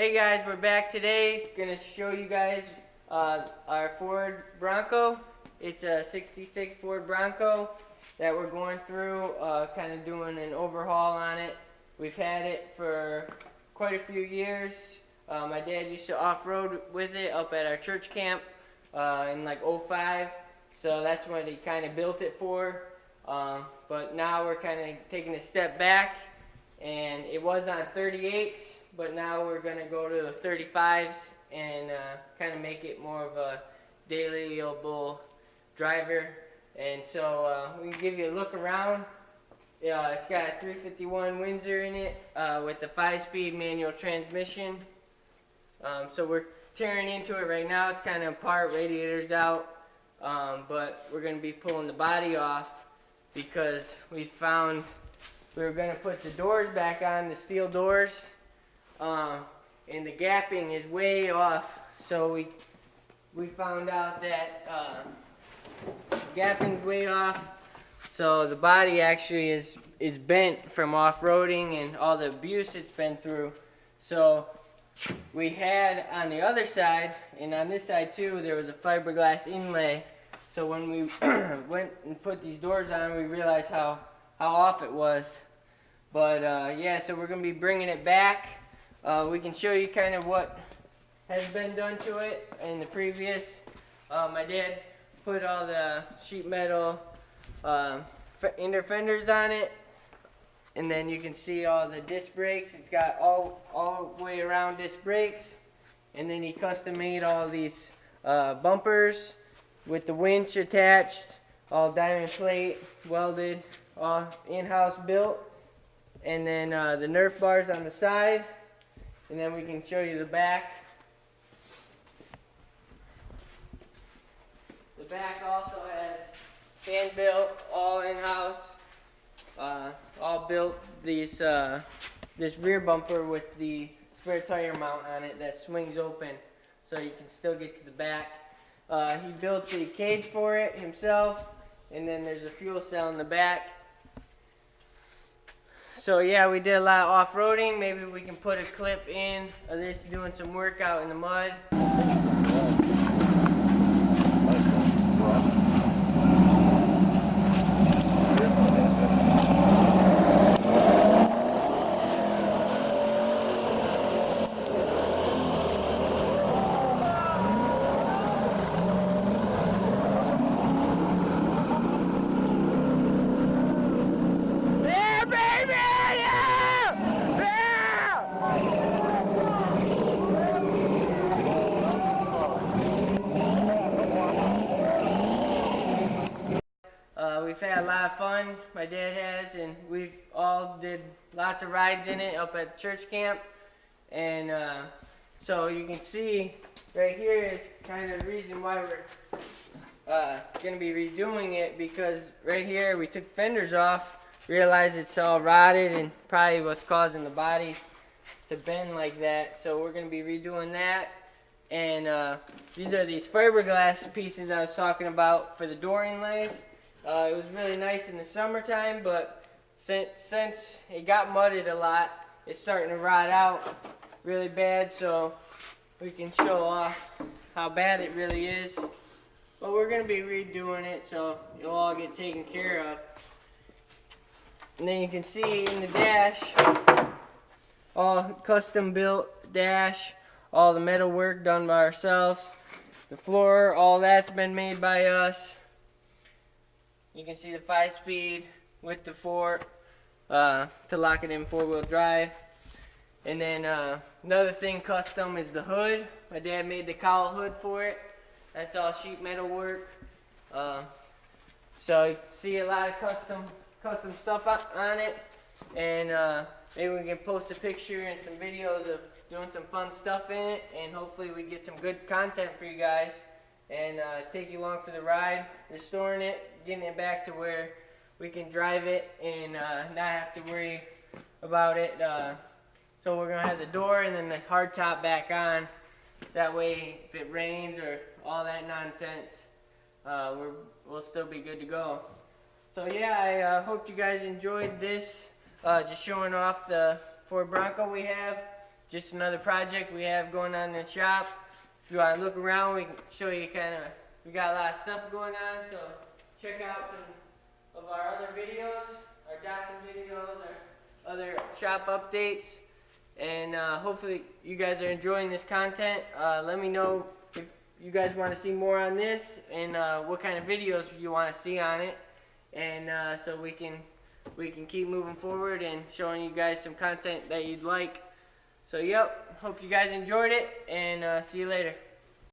Hey guys, we're back today. Gonna show you guys our Ford Bronco. It's a 66 Ford Bronco that we're going through, kind of doing an overhaul on it. We've had it for quite a few years. My dad used to off-road with it up at our church camp in like '05. So that's what he kind of built it for. But now we're kind of taking a step back, and it was on 38s. But now we're going to go to the 35s and kind of make it more of a dailyable driver. And so we can give you a look around. It's got a 351 Windsor in it with a 5-speed manual transmission. So we're tearing into it right now. It's kind of apart, radiator's out. But we're going to be pulling the body off because we found we were going to put the doors back on, the steel doors. And the gapping is way off, so we found out that gapping's way off, so the body actually is bent from off-roading and all the abuse it's been through. So we had on the other side, and on this side too, there was a fiberglass inlay. So when we went and put these doors on, we realized how off it was. But yeah, so we're going to be bringing it back. We can show you kind of what has been done to it in the previous. My dad put all the sheet metal inner fenders on it, and then you can see all the disc brakes. It's got all the way around disc brakes, and then he custom made all these bumpers with the winch attached, all diamond plate welded, all in-house built, and then the Nerf bars on the side. And then we can show you the back. The back also has hand built, all in-house, all built this rear bumper with the spare tire mount on it that swings open so you can still get to the back. He built the cage for it himself, and then there's a fuel cell in the back. So yeah, we did a lot of off-roading. Maybe we can put a clip in of this doing some work out in the mud. We've had a lot of fun, my dad has, and we've all did lots of rides in it up at church camp. And so you can see right here is kind of the reason why we're going to be redoing it, because right here we took fenders off, realized it's all rotted and probably what's causing the body to bend like that. So we're going to be redoing that. And these are these fiberglass pieces I was talking about for the door inlays. It was really nice in the summertime, but since it got mudded a lot, it's starting to rot out really bad, so we can show off how bad it really is. But we're going to be redoing it, so it'll all get taken care of. And then you can see in the dash, all custom built dash, all the metal work done by ourselves. The floor, all that's been made by us. You can see the 5-speed with the 4 to lock it in 4-wheel drive. And then another thing custom is the hood. My dad made the cowl hood for it. That's all sheet metal work. So you see a lot of custom stuff on it. And maybe we can post a picture and some videos of doing some fun stuff in it. And hopefully we get some good content for you guys. And take you along for the ride, restoring it, getting it back to where we can drive it and not have to worry about it. So we're going to have the door and then the hardtop back on. That way, if it rains or all that nonsense, we'll still be good to go. So yeah, I hope you guys enjoyed this. Just showing off the Ford Bronco we have. just another project we have going on in the shop. If you want to look around, we can show you we got a lot of stuff going on, so check out some of our other videos, our Datsun videos, our other shop updates, and hopefully you guys are enjoying this content. Let me know if you guys want to see more on this and what kind of videos you want to see on it, and so we can keep moving forward and showing you guys some content that you'd like. So yep, hope you guys enjoyed it, and see you later.